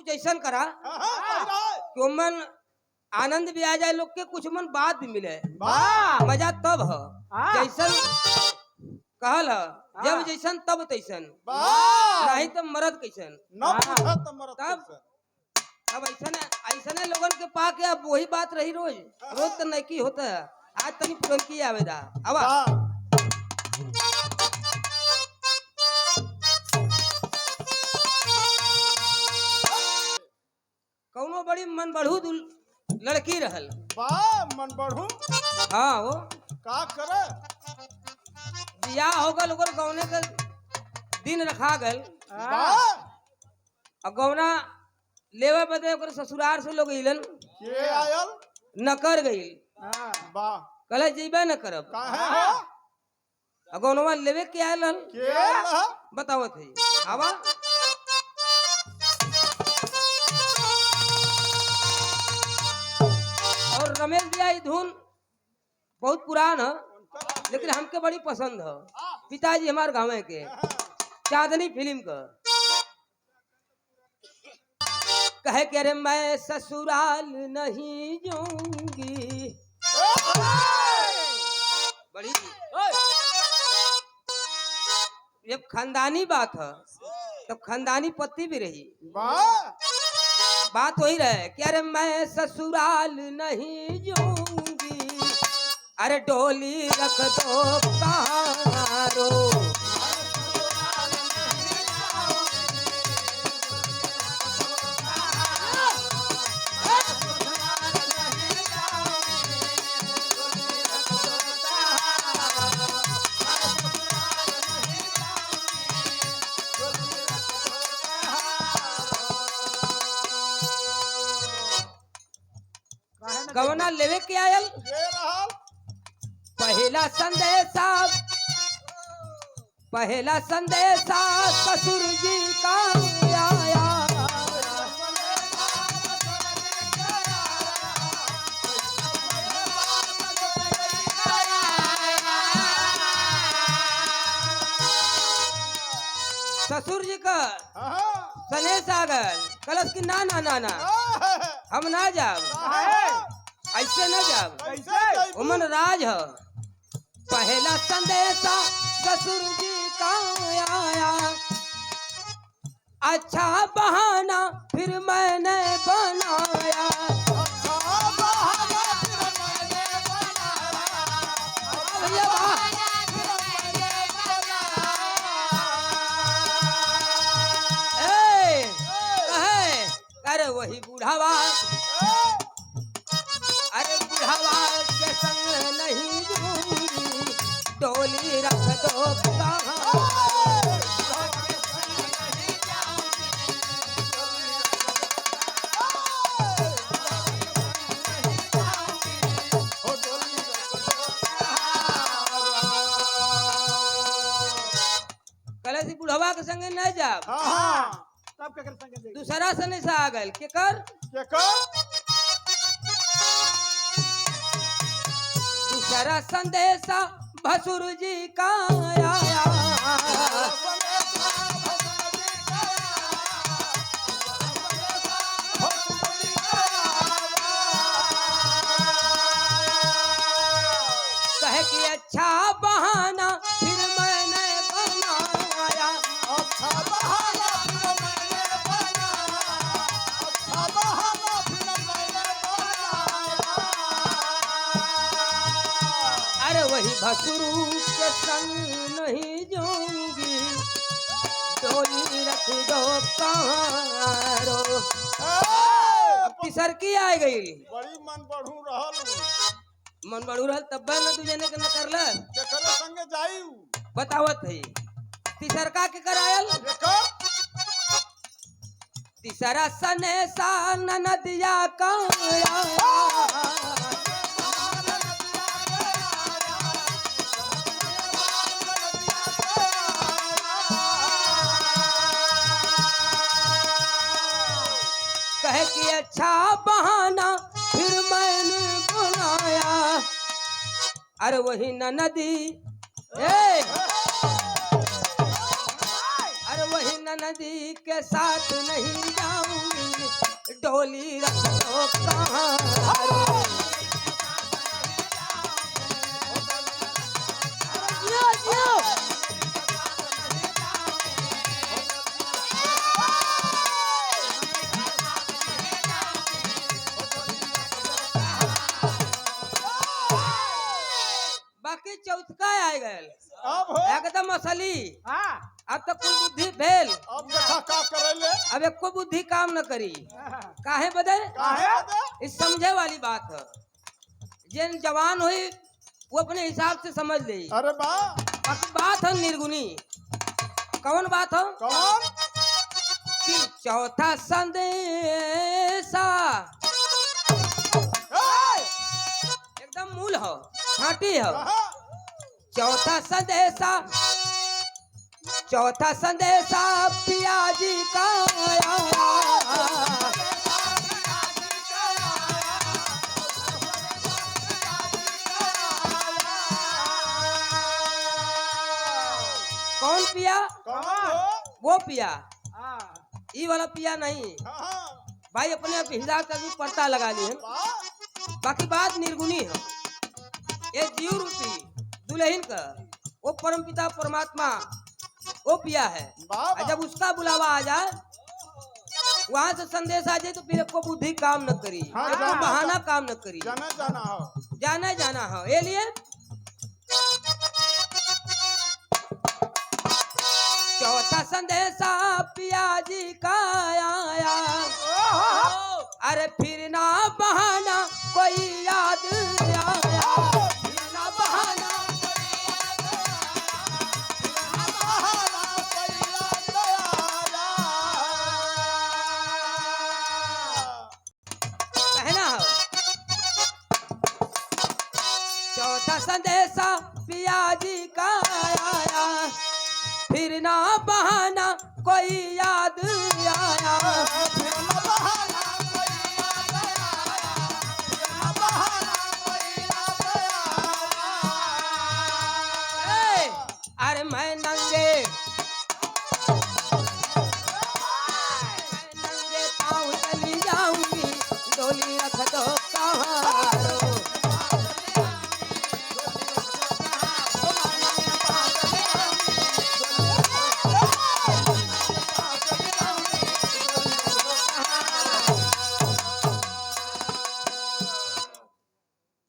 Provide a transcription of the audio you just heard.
कुछ ऐसा करा कि मन आनंद भी आ जाए, लोग के कुछ मन बात भी मिले। मजा तब है जैसन कहल है, जब जैसन तब तैसन, नहीं तो मरद कैसन। तब ऐसा लोगन के पाके अब वही बात रही रोज रोज तो नहीं की होता है। आज तनी पुरन की आवेदा आवा कौनो बड़ी मन बढ़ू लड़की रहल। मन बढ़ू हाँ वो का करे बियाह हो गल, ओकर गौने के दिन रखा गल और गौना लेवा बदे ओकर ससुराल से लोग इलन के आयल न कर गई। वाह कल जीबे न करब काहे हो गौनवा लेवे के आयल के आयल बतावत है आवा। और रमेश भैया ये धुन बहुत पुरान है लेकिन हमके बड़ी पसंद है। पिताजी हमारे गाँव के चांदनी फिल्म का कहे कि अरे मैं ससुराल नहीं जाऊंगी। बड़ी ये खानदानी बात है, तो खानदानी पत्ती भी रही। बात वही रहे कि अरे मैं ससुराल नहीं जाऊंगी, अरे डोली रख दो कहारो। गवना लेवे के आयल पहला संदेशा ससुर जी का आया। ससुर जी का संदेश आ गल कलश की ना ना ना ना हम ना जाब, ऐसे न जाब उमन राज है। पहला संदेशा ससुर जी का आया, अच्छा बहाना फिर मैंने बनाया। अरे वही बूढ़ावा, अरे बुढ़ावा के संग नहीं जाऊंगी, डोली रख दो कल से बुढ़ावा के संग नहीं जाब। दूसरा सने से आ गल के कर दूसरा संदेशा भसुर जी का आया। कहे कि अच्छा बहाना फिर मैंने बनाया। अच्छा बहाना वही भसुरू के संग नहीं जाऊंगी, डोली रख दो कहारो। अब तीसर की आ गई बड़ी मन बढ़ू रहल तब न तुझे ने न करला केकरे संगे जाई बतावत है। तीसर का के करायल तीसरा सने सा नदिया का कहे कि अच्छा बहाना फिर मैंने बनाया। अरे वही नदी अरे वही नदी के साथ नहीं जाऊंगी, चोली रखो कहाँ जियो, जियो। बाकी चौथका आ गए अब हो एकदम असली। हाँ अब तक कुल बुद्धि फेल, अब देखा का करेले अब एको बुद्धि काम न करी। काहे बदे? काहे बदे? इस समझे वाली बात है। जिन जवान हुई वो अपने हिसाब से समझ ले। अरे बा बाकी बात है निर्गुणी। कौन बात हो? कौन कि चौथा संदेशा ए! एकदम मूल हो, खाटी हो। कहा चौथा संदेशा, चौथा संदेशा पियाजी का आया। कौन पिया? कौन हो वो पिया, हाँ ई वाला पिया नहीं। हाँ भाई अपने आप हिसाब का भी पड़ता लगा लिए। बा बाकी बात निर्गुणी है। ये जीव रूपी दुल्हन का वो परम पिता परमात्मा वो पिया है। बा और जब उसका बुलावा आ जाए, वहां से संदेश आ जाए, तो फिर को बुद्धि काम न करी, हाँ, एको जाना- बहाना काम न करी। जाना जाना हो जाना जाना हो ये लिए चौथा संदेशा पियाजी का आया। अरे फिर ना बहाना कोई याद आया, फिर ना बहाना। कहना हो चौथा संदेशा पियाजी का आया, फिर ना बहाना कोई याद आया। ए, अरे मैं